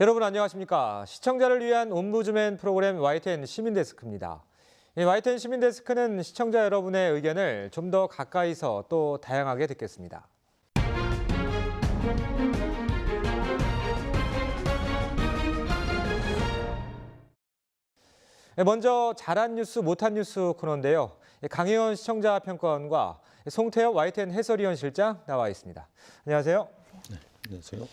여러분 안녕하십니까? 시청자를 위한 옴부즈맨 프로그램 YTN 시민데스크입니다. 이 YTN 시민데스크는 시청자 여러분의 의견을 좀 더 가까이서 또 다양하게 듣겠습니다. 먼저 잘한 뉴스, 못한 뉴스 코너인데요. 강혜원 시청자 평가원과 송태엽 YTN 해설위원 실장 나와 있습니다. 안녕하세요. 네, 안녕하세요.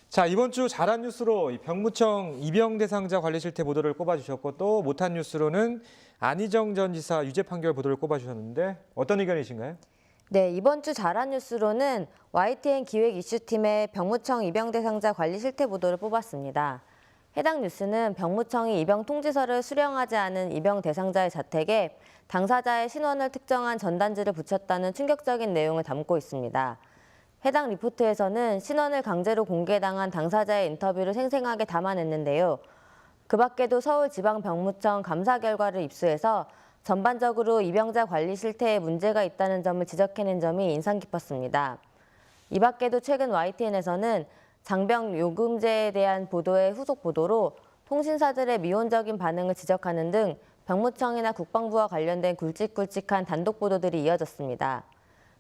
자, 이번 주 잘한 뉴스로 병무청 입영 대상자 관리 실태 보도를 꼽아주셨고 또 못한 뉴스로는 안희정 전 지사 유죄 판결 보도를 꼽아주셨는데 어떤 의견이신가요? 네, 이번 주 잘한 뉴스로는 YTN 기획 이슈팀의 병무청 입영 대상자 관리 실태 보도를 뽑았습니다. 해당 뉴스는 병무청이 입영 통지서를 수령하지 않은 입영 대상자의 자택에 당사자의 신원을 특정한 전단지를 붙였다는 충격적인 내용을 담고 있습니다. 해당 리포트에서는 신원을 강제로 공개당한 당사자의 인터뷰를 생생하게 담아냈는데요. 그 밖에도 서울지방병무청 감사 결과를 입수해서 전반적으로 입영자 관리 실태에 문제가 있다는 점을 지적해낸 점이 인상 깊었습니다. 이 밖에도 최근 YTN에서는 장병 요금제에 대한 보도의 후속 보도로 통신사들의 미온적인 반응을 지적하는 등 병무청이나 국방부와 관련된 굵직굵직한 단독 보도들이 이어졌습니다.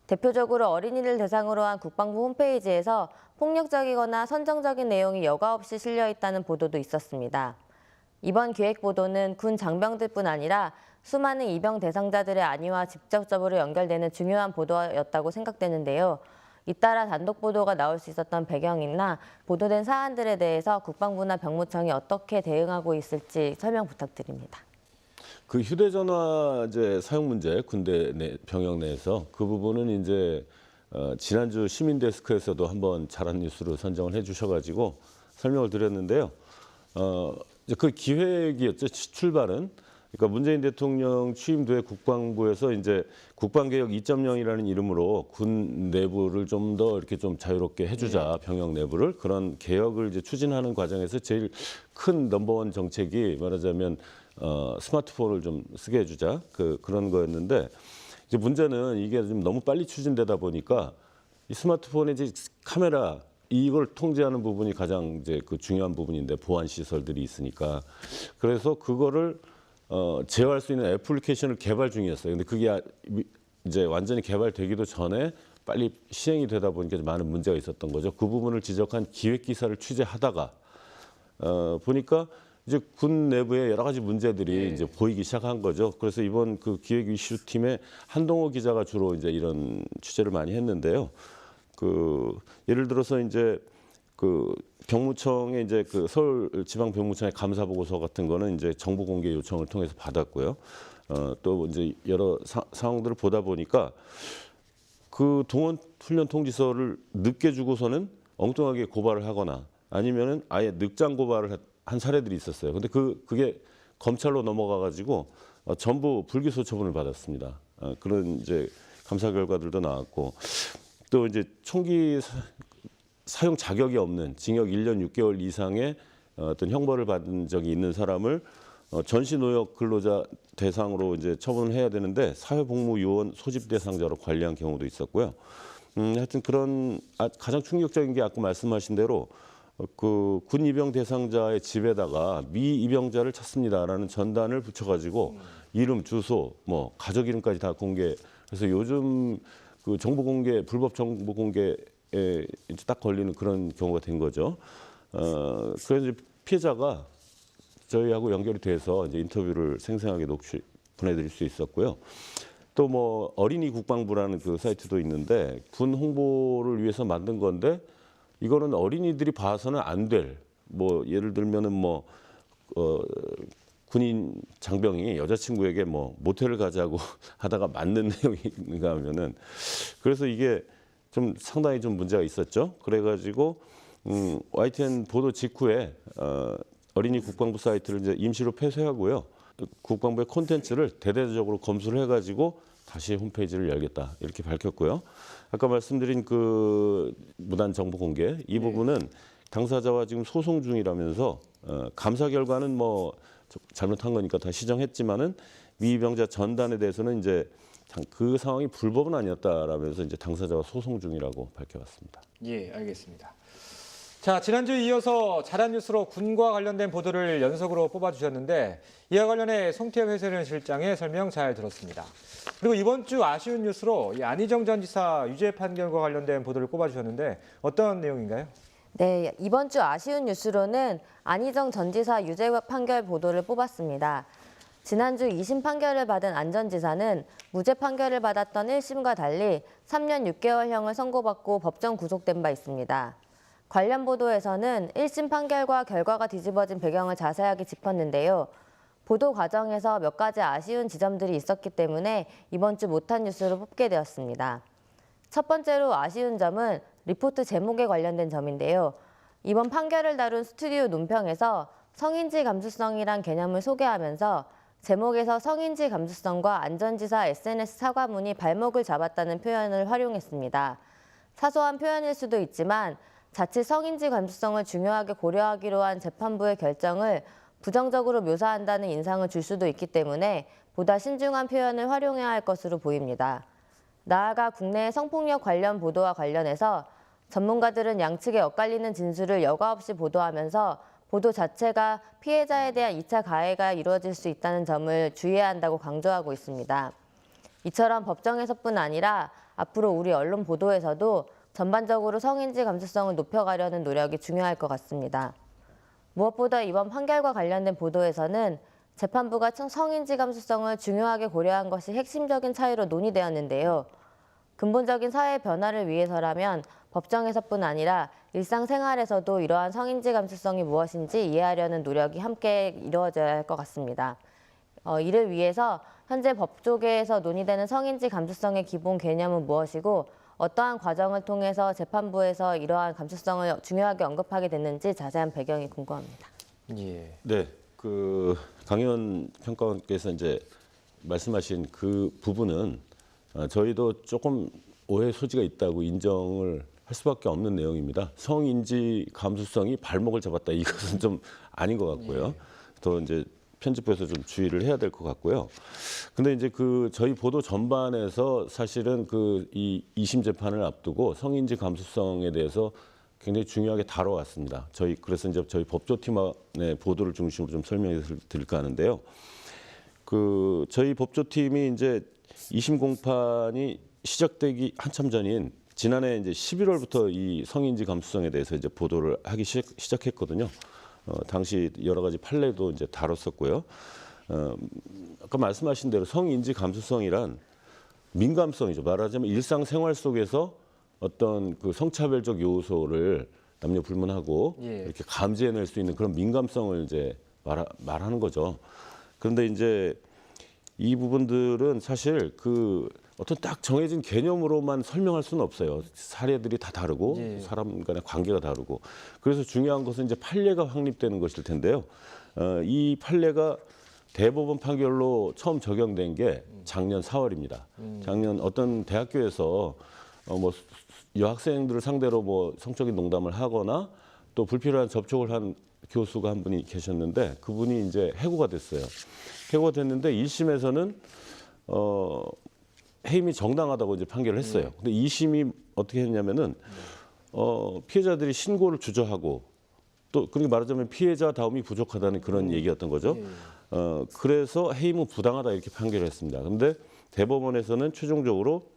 대표적으로 어린이를 대상으로 한 국방부 홈페이지에서 폭력적이거나 선정적인 내용이 여과 없이 실려 있다는 보도도 있었습니다. 이번 기획 보도는 군 장병들뿐 아니라 수많은 입영 대상자들의 안위와 직접적으로 연결되는 중요한 보도였다고 생각되는데요. 잇따라 단독 보도가 나올 수 있었던 배경이나 보도된 사안들에 대해서 국방부나 병무청이 어떻게 대응하고 있을지 설명 부탁드립니다. 그 휴대전화 이제 사용 문제 군대 내 병역 내에서 그 부분은 이제 지난주 시민데스크에서도 한번 잘한 뉴스로 선정을 해주셔가지고 설명을 드렸는데요. 이제 그 기획이었죠. 출발은. 그러니까 문재인 대통령 취임 뒤에 국방부에서 이제 국방개혁 2.0이라는 이름으로 군 내부를 좀 더 이렇게 좀 자유롭게 해주자, 병역 내부를 그런 개혁을 이제 추진하는 과정에서 제일 큰 넘버원 정책이 말하자면 스마트폰을 좀 쓰게 해주자 그런 거였는데 이제 문제는 이게 좀 너무 빨리 추진되다 보니까 이 스마트폰의 이제 카메라 이걸 통제하는 부분이 가장 이제 그 중요한 부분인데 보안 시설들이 있으니까 그래서 그거를 제어할 수 있는 애플리케이션을 개발 중이었어요. 근데 그게 이제 완전히 개발되기도 전에 빨리 시행이 되다 보니까 많은 문제가 있었던 거죠. 그 부분을 지적한 기획 기사를 취재하다가 보니까 이제 군 내부에 여러 가지 문제들이 이제 보이기 시작한 거죠. 그래서 이번 그 기획 이슈팀의 한동호 기자가 주로 이제 이런 취재를 많이 했는데요. 그 예를 들어서 이제 그 병무청의 이제 그 서울지방병무청의 감사 보고서 같은 거는 이제 정보 공개 요청을 통해서 받았고요. 또 이제 여러 상황들을 보다 보니까 그 동원 훈련 통지서를 늦게 주고서는 엉뚱하게 고발을 하거나 아니면은 아예 늑장 고발을 한 사례들이 있었어요. 근데 그게 검찰로 넘어가 가지고 전부 불기소 처분을 받았습니다. 그런 이제 감사 결과들도 나왔고 또 이제 총기 사용 자격이 없는 징역 1년 6개월 이상의 어떤 형벌을 받은 적이 있는 사람을 전시노역 근로자 대상으로 이제 처분을 해야 되는데 사회복무요원 소집 대상자로 관리한 경우도 있었고요. 하여튼 그런 가장 충격적인 게 아까 말씀하신 대로 그 군 입영 대상자의 집에다가 미 입영자를 찾습니다라는 전단을 붙여가지고 이름, 주소, 뭐 가족 이름까지 다 공개. 그래서 요즘 그 정보 공개, 불법 정보 공개에 이제 딱 걸리는 그런 경우가 된 거죠. 그래서 이제 피해자가 저희하고 연결이 돼서 이제 인터뷰를 생생하게 보내드릴 수 있었고요. 또 뭐 어린이 국방부라는 그 사이트도 있는데 군 홍보를 위해서 만든 건데 이거는 어린이들이 봐서는 안 될 뭐 예를 들면은 뭐 군인 장병이 여자친구에게 뭐 모텔을 가자고 하다가 맞는 내용인가 하면은 그래서 이게 좀 상당히 좀 문제가 있었죠. 그래가지고 YTN 보도 직후에 어린이 국방부 사이트를 이제 임시로 폐쇄하고요. 국방부의 콘텐츠를 대대적으로 검수를 해가지고 다시 홈페이지를 열겠다 이렇게 밝혔고요. 아까 말씀드린 그 무단 정보 공개 이 부분은 당사자와 지금 소송 중이라면서 감사 결과는 뭐 잘못한 거니까 다 시정했지만은 미입영자 전단에 대해서는 이제 그 상황이 불법은 아니었다라면서 이제 당사자와 소송 중이라고 밝혀봤습니다. 예, 알겠습니다. 자, 지난주에 이어서 잘한 뉴스로 군과 관련된 보도를 연속으로 뽑아주셨는데 이와 관련해 송태엽 해설위원 실장의 설명 잘 들었습니다. 그리고 이번 주 아쉬운 뉴스로 이 안희정 전 지사 유죄 판결과 관련된 보도를 뽑아주셨는데 어떤 내용인가요? 네, 이번 주 아쉬운 뉴스로는 안희정 전 지사 유죄 판결 보도를 뽑았습니다. 지난주 2심 판결을 받은 안 전 지사는 무죄 판결을 받았던 1심과 달리 3년 6개월형을 선고받고 법정 구속된 바 있습니다. 관련 보도에서는 1심 판결과 결과가 뒤집어진 배경을 자세하게 짚었는데요. 보도 과정에서 몇 가지 아쉬운 지점들이 있었기 때문에 이번 주 못한 뉴스로 뽑게 되었습니다. 첫 번째로 아쉬운 점은 리포트 제목에 관련된 점인데요. 이번 판결을 다룬 스튜디오 논평에서 성인지 감수성이란 개념을 소개하면서 제목에서 성인지 감수성과 안 전 지사 SNS 사과문이 발목을 잡았다는 표현을 활용했습니다. 사소한 표현일 수도 있지만 자칫 성인지 감수성을 중요하게 고려하기로 한 재판부의 결정을 부정적으로 묘사한다는 인상을 줄 수도 있기 때문에 보다 신중한 표현을 활용해야 할 것으로 보입니다. 나아가 국내의 성폭력 관련 보도와 관련해서 전문가들은 양측의 엇갈리는 진술을 여과 없이 보도하면서 보도 자체가 피해자에 대한 2차 가해가 이루어질 수 있다는 점을 주의해야 한다고 강조하고 있습니다. 이처럼 법정에서뿐 아니라 앞으로 우리 언론 보도에서도 전반적으로 성인지 감수성을 높여가려는 노력이 중요할 것 같습니다. 무엇보다 이번 판결과 관련된 보도에서는 재판부가 성인지 감수성을 중요하게 고려한 것이 핵심적인 차이로 논의되었는데요. 근본적인 사회 변화를 위해서라면 법정에서뿐 아니라 일상생활에서도 이러한 성인지 감수성이 무엇인지 이해하려는 노력이 함께 이루어져야 할 것 같습니다. 이를 위해서 현재 법조계에서 논의되는 성인지 감수성의 기본 개념은 무엇이고 어떠한 과정을 통해서 재판부에서 이러한 감수성을 중요하게 언급하게 됐는지 자세한 배경이 궁금합니다. 예. 네, 그 강현 평가원께서 이제 말씀하신 그 부분은 저희도 조금 오해 소지가 있다고 인정을 할 수밖에 없는 내용입니다. 성인지 감수성이 발목을 잡았다 이것은 좀 아닌 것 같고요. 더 이제 편집부에서 좀 주의를 해야 될 것 같고요. 근데 이제 그 저희 보도 전반에서 사실은 그 이 2심 재판을 앞두고 성인지 감수성에 대해서 굉장히 중요하게 다뤄왔습니다. 그래서 이제 저희 법조팀의 보도를 중심으로 좀 설명해 드릴까 하는데요. 그 저희 법조팀이 이제 2심 공판이 시작되기 한참 전인 지난해 이제 11월부터 이 성인지 감수성에 대해서 이제 보도를 하기 시작했거든요. 당시 여러 가지 판례도 이제 다뤘었고요. 아까 말씀하신 대로 성인지 감수성이란 민감성이죠. 말하자면 일상생활 속에서 어떤 그 성차별적 요소를 남녀 불문하고 이렇게 감지해낼 수 있는 그런 민감성을 이제 말하는 거죠. 그런데 이제 이 부분들은 사실 그 어떤 딱 정해진 개념으로만 설명할 수는 없어요. 사례들이 다 다르고 사람 간의 관계가 다르고 그래서 중요한 것은 이제 판례가 확립되는 것일 텐데요. 이 판례가 대법원 판결로 처음 적용된 게 작년 4월입니다. 작년 어떤 대학교에서 뭐 여학생들을 상대로 뭐 성적인 농담을 하거나 또 불필요한 접촉을 한 교수가 한 분이 계셨는데 그분이 이제 해고가 됐어요. 해고가 됐는데 1심에서는 해임이 정당하다고 이제 판결을 했어요. 근데 2심이 어떻게 했냐면은 피해자들이 신고를 주저하고 또 그렇게 말하자면 피해자다움이 부족하다는 그런 얘기였던 거죠. 그래서 해임은 부당하다 이렇게 판결을 했습니다. 그런데 대법원에서는 최종적으로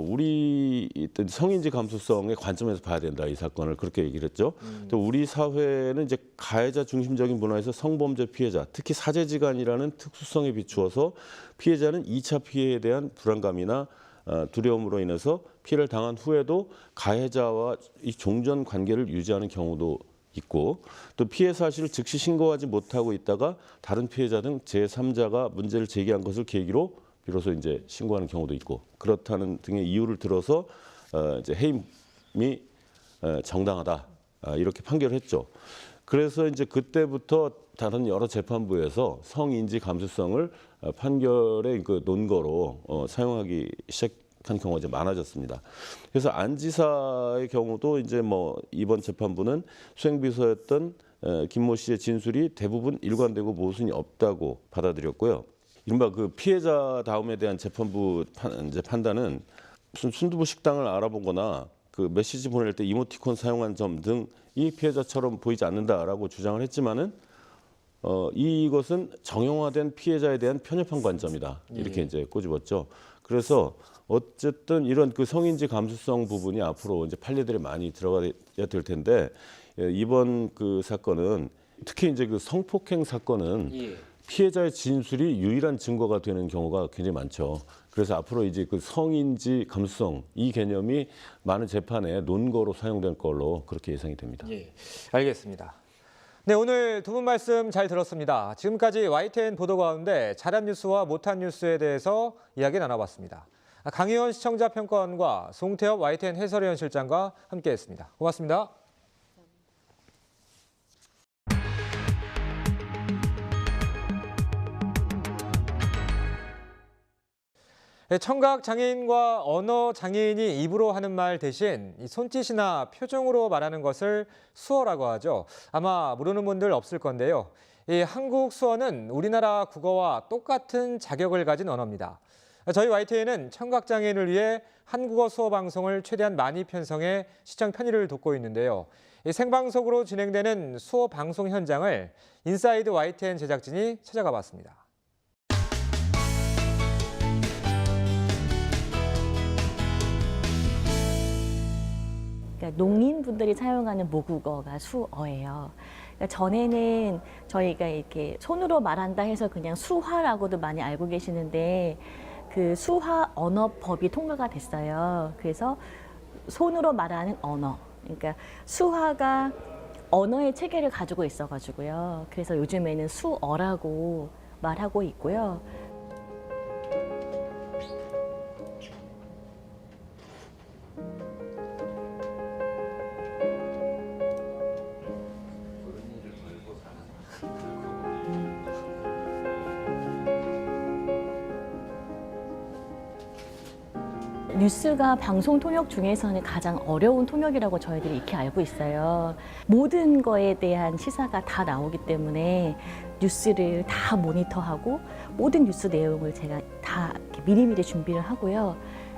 우리 성인지 감수성의 관점에서 봐야 된다 이 사건을 그렇게 얘기를 했죠. 또 우리 사회는 이제 가해자 중심적인 문화에서 성범죄 피해자, 특히 사제지간이라는 특수성에 비추어서 피해자는 2차 피해에 대한 불안감이나 두려움으로 인해서 피해를 당한 후에도 가해자와 이 종전 관계를 유지하는 경우도 있고 또 피해 사실을 즉시 신고하지 못하고 있다가 다른 피해자 등 제3자가 문제를 제기한 것을 계기로 비로소 이제 신고하는 경우도 있고 그렇다는 등의 이유를 들어서 이제 해임이 정당하다 이렇게 판결을 했죠. 그래서 이제 그때부터 다른 여러 재판부에서 성인지 감수성을 판결의 그 논거로 사용하기 시작한 경우가 이제 많아졌습니다. 그래서 안 지사의 경우도 이제 뭐 이번 재판부는 수행비서였던 김모 씨의 진술이 대부분 일관되고 모순이 없다고 받아들였고요. 이른바 그 피해자다움에 대한 재판부 이제 판단은 무슨 순두부 식당을 알아보거나 그 메시지 보낼 때 이모티콘 사용한 점 등이 피해자처럼 보이지 않는다라고 주장을 했지만은 이것은 정형화된 피해자에 대한 편협한 관점이다. 이렇게 이제 꼬집었죠. 그래서 어쨌든 이런 그 성인지 감수성 부분이 앞으로 이제 판례들이 많이 들어가야 될 텐데 이번 그 사건은 특히 이제 그 성폭행 사건은 피해자의 진술이 유일한 증거가 되는 경우가 굉장히 많죠. 그래서 앞으로 이제 그 성인지 감수성 이 개념이 많은 재판에 논거로 사용될 걸로 그렇게 예상이 됩니다. 예, 알겠습니다. 네, 오늘 두 분 말씀 잘 들었습니다. 지금까지 YTN 보도 가운데 잘한 뉴스와 못한 뉴스에 대해서 이야기 나눠봤습니다. 강희원 시청자 평가원과 송태엽 YTN 해설위원 실장과 함께했습니다. 고맙습니다. 청각 장애인과 언어 장애인이 입으로 하는 말 대신 이 손짓이나 표정으로 말하는 것을 수어라고 하죠. 아마 모르는 분들 없을 건데요. 이 한국 수어는 우리나라 국어와 똑같은 자격을 가진 언어입니다. 저희 YTN은 청각 장애인을 위해 한국어 수어 방송을 최대한 많이 편성해 시청 편의를 돕고 있는데요. 이 생방송으로 진행되는 수어 방송 현장을 인사이드 YTN 제작진이 찾아가 봤습니다. 그러니까 농인분들이 사용하는 모국어가 수어예요. 그러니까 전에는 저희가 이렇게 손으로 말한다 해서 그냥 수화라고도 많이 알고 계시는데 그 수화 언어법이 통과가 됐어요. 그래서 손으로 말하는 언어. 그러니까 수화가 언어의 체계를 가지고 있어가지고요. 그래서 요즘에는 수어라고 말하고 있고요. 뉴스가 방송 통역 중에서는 가장 어려운 통역이라고 저희들이 익히 알고 있어요. 모든 거에 대한 시사가 다 나오기 때문에 뉴스를 다 모니터하고 모든 뉴스 내용을 제가 다 이렇게 미리미리 준비를 하고요.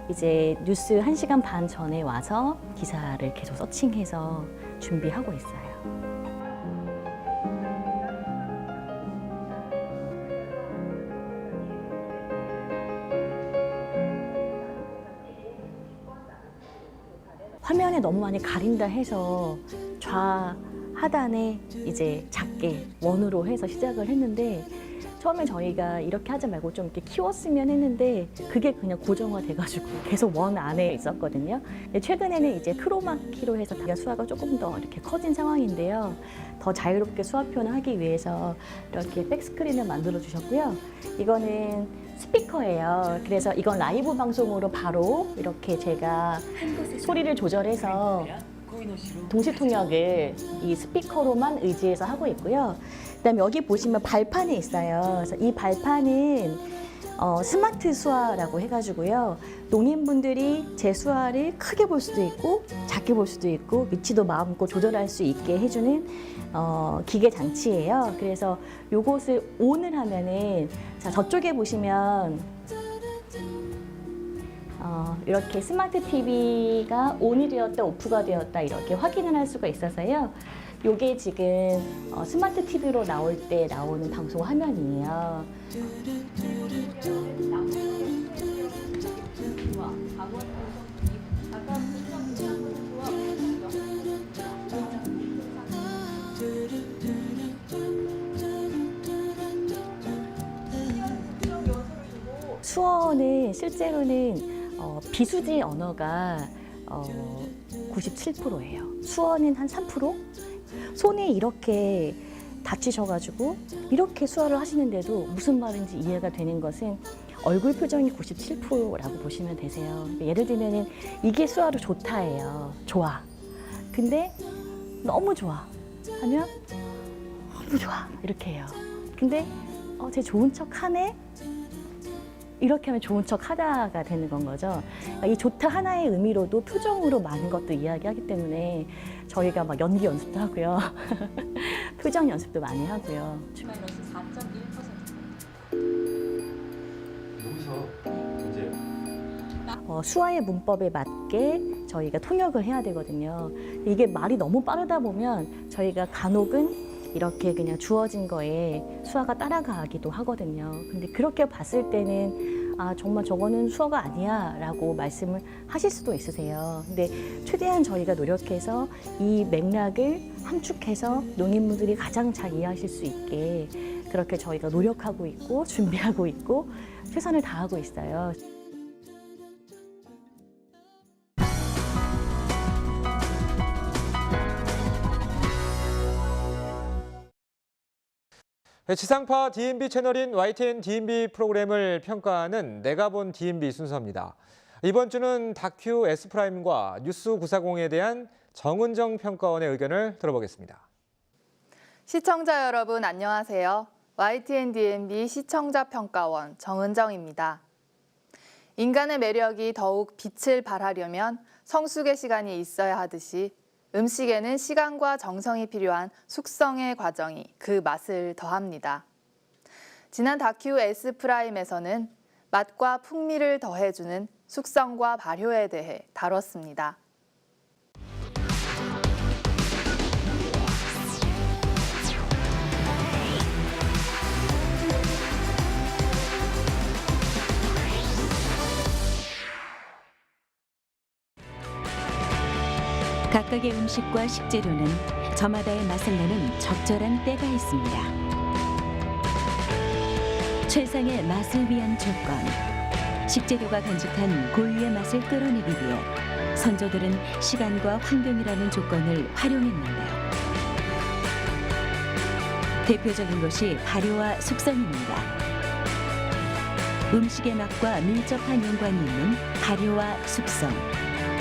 이제 뉴스 1시간 반 전에 와서 기사를 계속 서칭해서 준비하고 있어요. 화면에 너무 많이 가린다 해서 좌하단에 이제 작게 원으로 해서 시작을 했는데 처음에 저희가 이렇게 하지 말고 좀 이렇게 키웠으면 했는데 그게 그냥 고정화 돼가지고 계속 원 안에 있었거든요. 근데 최근에는 이제 크로마키로 해서 수화가 조금 더 이렇게 커진 상황인데요. 더 자유롭게 수화 표현을 하기 위해서 이렇게 백스크린을 만들어 주셨고요. 이거는 스피커예요. 그래서 이건 라이브 방송으로 바로 이렇게 제가 소리를 조절해서 동시 통역을 이 스피커로만 의지해서 하고 있고요. 그다음에 여기 보시면 발판이 있어요. 그래서 이 발판은 스마트 수화라고 해가지고요. 농인분들이 제 수화를 크게 볼 수도 있고 작게 볼 수도 있고 위치도 마음껏 조절할 수 있게 해주는 기계 장치예요. 그래서 요것을 ON을 하면은 자 저쪽에 보시면 이렇게 스마트 TV가 ON이 되었다, 오프가 되었다 이렇게 확인을 할 수가 있어서요. 요게 지금 스마트 TV로 나올 때 나오는 방송 화면이에요. 수어는 실제로는 비수지 언어가 97%예요. 수어는 한 3%? 손이 이렇게 다치셔가지고 이렇게 수어를 하시는데도 무슨 말인지 이해가 되는 것은 얼굴 표정이 97%라고 보시면 되세요. 예를 들면은 이게 수어로 좋다예요. 좋아. 근데 너무 좋아 하면 너무 좋아 이렇게 해요. 근데 쟤 좋은 척 하네? 이렇게 하면 좋은 척 하다가 되는 건 거죠. 이 좋다 하나의 의미로도 표정으로 많은 것도 이야기하기 때문에 저희가 막 연기 연습도 하고요. 표정 연습도 많이 하고요. 마이너스 4.1%. 여기서 이제 수화의 문법에 맞게 저희가 통역을 해야 되거든요. 이게 말이 너무 빠르다 보면 저희가 간혹은 이렇게 그냥 주어진 거에 수화가 따라가기도 하거든요. 근데 그렇게 봤을 때는 아, 정말 저거는 수어가 아니야 라고 말씀을 하실 수도 있으세요. 근데 최대한 저희가 노력해서 이 맥락을 함축해서 농인분들이 가장 잘 이해하실 수 있게 그렇게 저희가 노력하고 있고 준비하고 있고 최선을 다하고 있어요. 지상파 DMB 채널인 YTN DMB 프로그램을 평가하는 내가 본 DMB 순서입니다. 이번 주는 다큐 S프라임과 뉴스 940에 대한 정은정 평가원의 의견을 들어보겠습니다. 시청자 여러분 안녕하세요. YTN DMB 시청자 평가원 정은정입니다. 인간의 매력이 더욱 빛을 발하려면 성숙의 시간이 있어야 하듯이 음식에는 시간과 정성이 필요한 숙성의 과정이 그 맛을 더합니다. 지난 다큐 S프라임에서는 맛과 풍미를 더해주는 숙성과 발효에 대해 다뤘습니다. 각각의 음식과 식재료는 저마다의 맛을 내는 적절한 때가 있습니다. 최상의 맛을 위한 조건, 식재료가 간직한 고유의 맛을 끌어내기 위해 선조들은 시간과 환경이라는 조건을 활용했는데요. 대표적인 것이 발효와 숙성입니다. 음식의 맛과 밀접한 연관이 있는 발효와 숙성,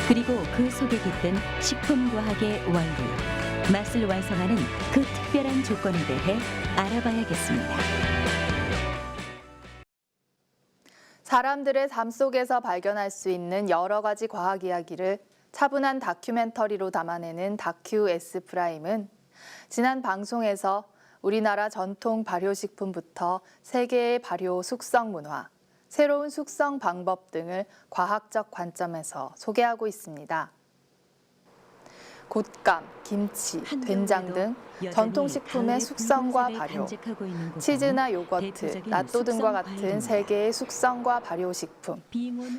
그리고 그 속에 깃든 식품과학의 원리, 맛을 완성하는 그 특별한 조건에 대해 알아봐야겠습니다. 사람들의 삶 속에서 발견할 수 있는 여러 가지 과학 이야기를 차분한 다큐멘터리로 담아내는 다큐 S프라임은 지난 방송에서 우리나라 전통 발효식품부터 세계의 발효 숙성 문화, 새로운 숙성 방법 등을 과학적 관점에서 소개하고 있습니다. 곶감, 김치, 된장 등 전통식품의 숙성과 발효, 치즈나 요거트, 낫또 등과 같은 세계의 숙성과 발효식품,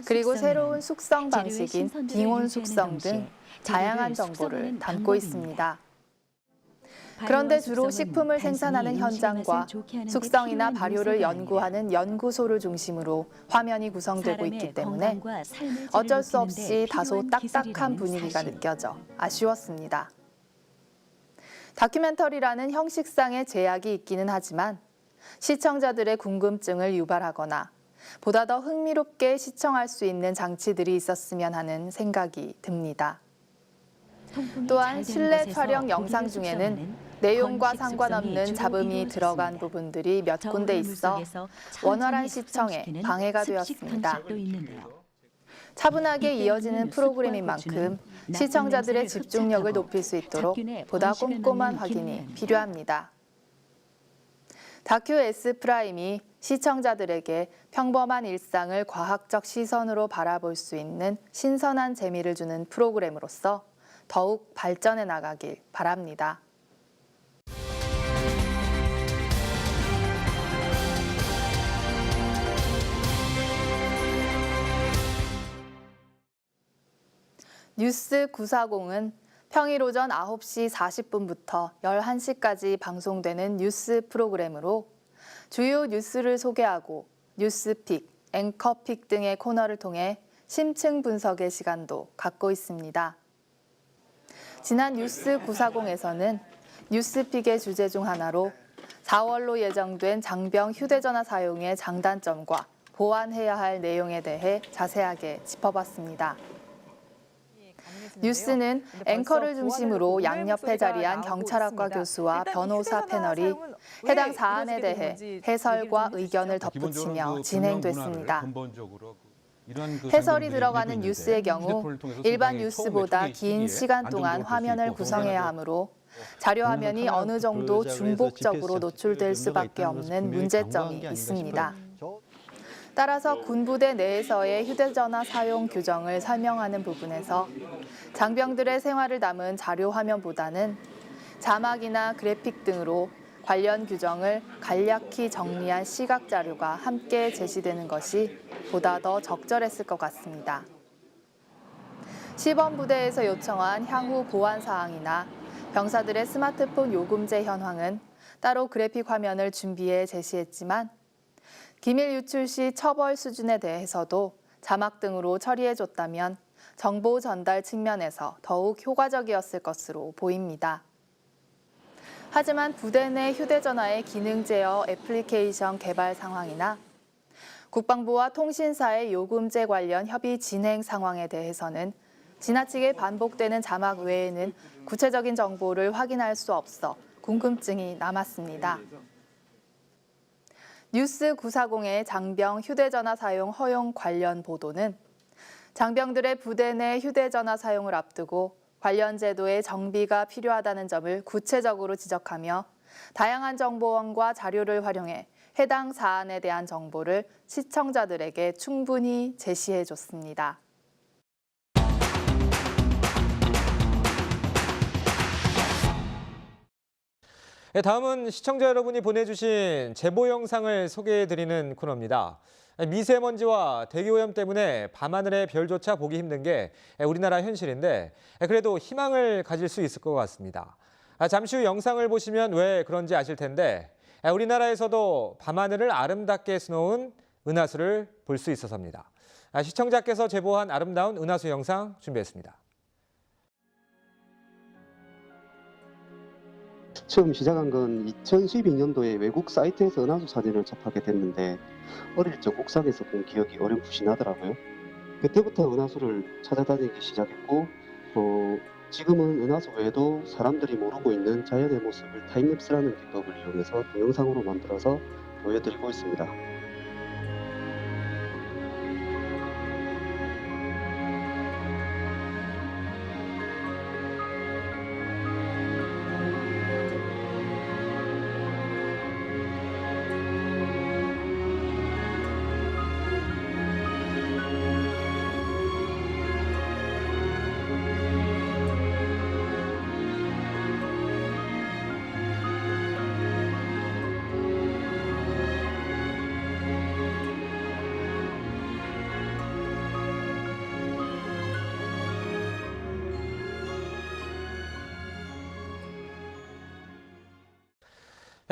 그리고 새로운 숙성 방식인 빙온 숙성 등 다양한 정보를 담고 있습니다. 그런데 주로 식품을 생산하는 현장과 숙성이나 발효를 연구하는 연구소를 중심으로 화면이 구성되고 있기 때문에 어쩔 수 없이 다소 딱딱한 분위기가 느껴져 아쉬웠습니다. 다큐멘터리라는 형식상의 제약이 있기는 하지만 시청자들의 궁금증을 유발하거나 보다 더 흥미롭게 시청할 수 있는 장치들이 있었으면 하는 생각이 듭니다. 또한 실내 촬영 영상 중에는 내용과 상관없는 잡음이 들어간 부분들이 몇 군데 있어 원활한 시청에 방해가 되었습니다. 차분하게 이어지는 프로그램인 만큼 시청자들의 집중력을 높일 수 있도록 보다 꼼꼼한 확인이 필요합니다. 다큐 S프라임이 시청자들에게 평범한 일상을 과학적 시선으로 바라볼 수 있는 신선한 재미를 주는 프로그램으로서 더욱 발전해 나가길 바랍니다. 뉴스 940은 평일 오전 9시 40분부터 11시까지 방송되는 뉴스 프로그램으로 주요 뉴스를 소개하고 뉴스픽, 앵커픽 등의 코너를 통해 심층 분석의 시간도 갖고 있습니다. 지난 뉴스 940에서는 뉴스픽의 주제 중 하나로 4월로 예정된 장병 휴대전화 사용의 장단점과 보완해야 할 내용에 대해 자세하게 짚어봤습니다. 뉴스는 앵커를 중심으로 양옆에 자리한 경찰학과 교수와 변호사 패널이 해당 사안에 대해 해설과 의견을 덧붙이며 진행됐습니다. 해설이 들어가는 뉴스의 경우 일반 뉴스보다 긴 시간 동안 화면을 구성해야 하므로 자료 화면이 어느 정도 중복적으로 노출될 수밖에 없는 문제점이 있습니다. 따라서 군부대 내에서의 휴대전화 사용 규정을 설명하는 부분에서 장병들의 생활을 담은 자료 화면보다는 자막이나 그래픽 등으로 관련 규정을 간략히 정리한 시각 자료가 함께 제시되는 것이 보다 더 적절했을 것 같습니다. 시범부대에서 요청한 향후 보안 사항이나 병사들의 스마트폰 요금제 현황은 따로 그래픽 화면을 준비해 제시했지만 기밀 유출 시 처벌 수준에 대해서도 자막 등으로 처리해줬다면 정보 전달 측면에서 더욱 효과적이었을 것으로 보입니다. 하지만 부대 내 휴대전화의 기능 제어 애플리케이션 개발 상황이나 국방부와 통신사의 요금제 관련 협의 진행 상황에 대해서는 지나치게 반복되는 자막 외에는 구체적인 정보를 확인할 수 없어 궁금증이 남았습니다. 뉴스 940의 장병 휴대전화 사용 허용 관련 보도는 장병들의 부대 내 휴대전화 사용을 앞두고 관련 제도의 정비가 필요하다는 점을 구체적으로 지적하며 다양한 정보원과 자료를 활용해 해당 사안에 대한 정보를 시청자들에게 충분히 제시해줬습니다. 다음은 시청자 여러분이 보내주신 제보 영상을 소개해드리는 코너입니다. 미세먼지와 대기오염 때문에 밤하늘의 별조차 보기 힘든 게 우리나라 현실인데 그래도 희망을 가질 수 있을 것 같습니다. 잠시 후 영상을 보시면 왜 그런지 아실 텐데 우리나라에서도 밤하늘을 아름답게 수놓은 은하수를 볼 수 있어서입니다. 시청자께서 제보한 아름다운 은하수 영상 준비했습니다. 처음 시작한 건 2012년도에 외국 사이트에서 은하수 사진을 접하게 됐는데 어릴 적 옥상에서 본 기억이 어렴풋이 나더라고요. 그때부터 은하수를 찾아다니기 시작했고 지금은 은하수 외에도 사람들이 모르고 있는 자연의 모습을 타임랩스라는 기법을 이용해서 동영상으로 만들어서 보여드리고 있습니다.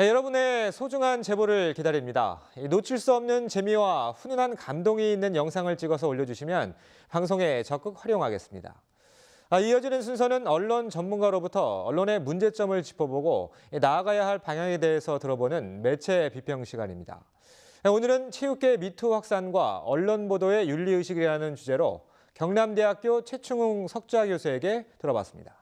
여러분의 소중한 제보를 기다립니다. 놓칠 수 없는 재미와 훈훈한 감동이 있는 영상을 찍어서 올려주시면 방송에 적극 활용하겠습니다. 이어지는 순서는 언론 전문가로부터 언론의 문제점을 짚어보고 나아가야 할 방향에 대해서 들어보는 매체 비평 시간입니다. 오늘은 체육계 미투 확산과 언론 보도의 윤리의식이라는 주제로 경남대학교 최충웅 석좌 교수에게 들어봤습니다.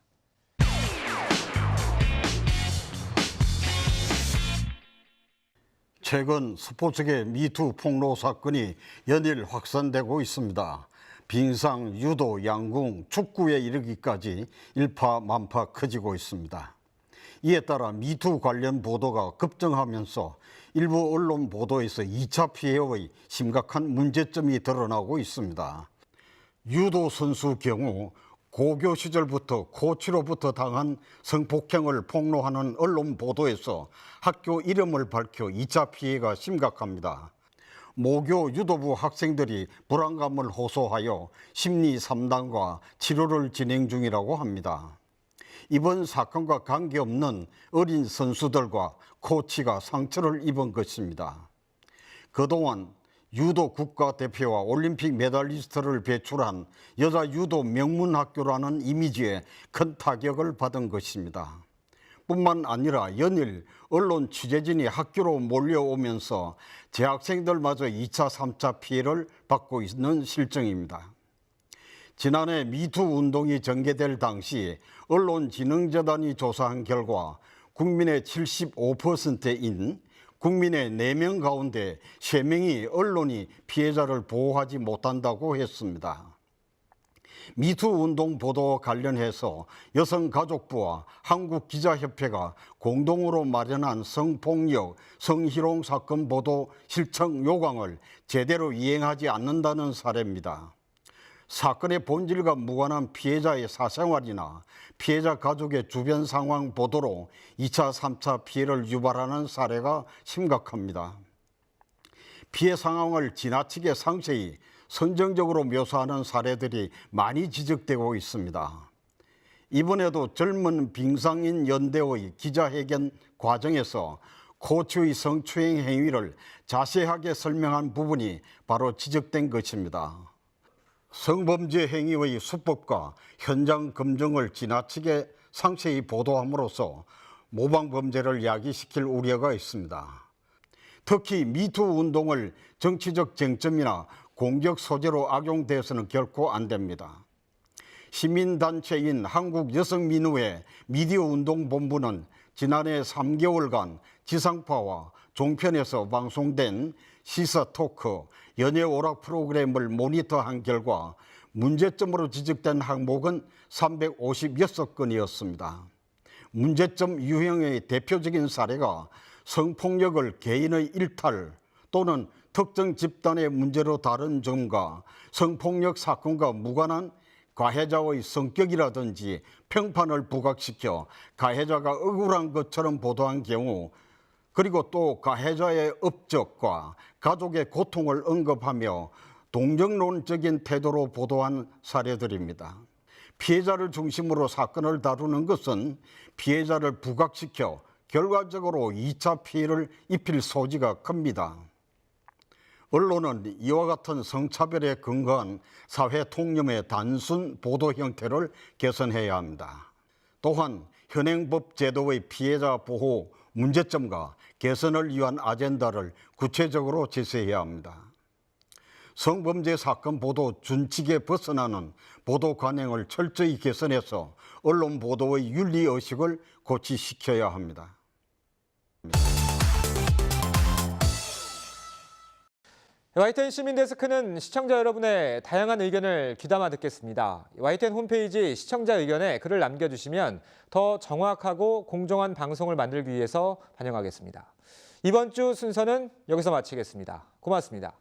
최근 스포츠계 미투 폭로 사건이 연일 확산되고 있습니다. 빙상, 유도, 양궁, 축구에 이르기까지 일파만파 커지고 있습니다. 이에 따라 미투 관련 보도가 급증하면서 일부 언론 보도에서 2차 피해의 심각한 문제점이 드러나고 있습니다. 유도 선수 경우 고교 시절부터 코치로부터 당한 성폭행을 폭로하는 언론 보도에서 학교 이름을 밝혀 2차 피해가 심각합니다. 모교 유도부 학생들이 불안감을 호소하여 심리 상담과 치료를 진행 중이라고 합니다. 이번 사건과 관계없는 어린 선수들과 코치가 상처를 입은 것입니다. 그동안 유도 국가대표와 올림픽 메달리스트를 배출한 여자 유도 명문학교라는 이미지에 큰 타격을 받은 것입니다. 뿐만 아니라 연일 언론 취재진이 학교로 몰려오면서 재학생들마저 2차, 3차 피해를 받고 있는 실정입니다. 지난해 미투 운동이 전개될 당시 언론진흥재단이 조사한 결과 국민의 75%인 국민의 4명 가운데 3명이 언론이 피해자를 보호하지 못한다고 했습니다. 미투 운동 보도와 관련해서 여성가족부와 한국기자협회가 공동으로 마련한 성폭력, 성희롱 사건 보도 실청 요강을 제대로 이행하지 않는다는 사례입니다. 사건의 본질과 무관한 피해자의 사생활이나 피해자 가족의 주변 상황 보도로 2차, 3차 피해를 유발하는 사례가 심각합니다. 피해 상황을 지나치게 상세히 선정적으로 묘사하는 사례들이 많이 지적되고 있습니다. 이번에도 젊은 빙상인 연대의 기자회견 과정에서 코치의 성추행 행위를 자세하게 설명한 부분이 바로 지적된 것입니다. 성범죄 행위의 수법과 현장 검증을 지나치게 상세히 보도함으로써 모방 범죄를 야기시킬 우려가 있습니다. 특히 미투 운동을 정치적 쟁점이나 공격 소재로 악용돼서는 결코 안 됩니다. 시민단체인 한국여성민우회 미디어운동본부는 지난해 3개월간 지상파와 종편에서 방송된 시사 토크, 연예 오락 프로그램을 모니터한 결과 문제점으로 지적된 항목은 356건이었습니다. 문제점 유형의 대표적인 사례가 성폭력을 개인의 일탈 또는 특정 집단의 문제로 다룬 점과 성폭력 사건과 무관한 가해자의 성격이라든지 평판을 부각시켜 가해자가 억울한 것처럼 보도한 경우, 그리고 또 가해자의 업적과 가족의 고통을 언급하며 동정론적인 태도로 보도한 사례들입니다. 피해자를 중심으로 사건을 다루는 것은 피해자를 부각시켜 결과적으로 2차 피해를 입힐 소지가 큽니다. 언론은 이와 같은 성차별에 근거한 사회 통념의 단순 보도 형태를 개선해야 합니다. 또한 현행법 제도의 피해자 보호 문제점과 개선을 위한 아젠다를 구체적으로 제시해야 합니다. 성범죄 사건 보도 준칙에 벗어나는 보도 관행을 철저히 개선해서 언론 보도의 윤리의식을 고취시켜야 합니다. YTN 시민데스크는 시청자 여러분의 다양한 의견을 귀담아 듣겠습니다. YTN 홈페이지 시청자 의견에 글을 남겨주시면 더 정확하고 공정한 방송을 만들기 위해서 반영하겠습니다. 이번 주 순서는 여기서 마치겠습니다. 고맙습니다.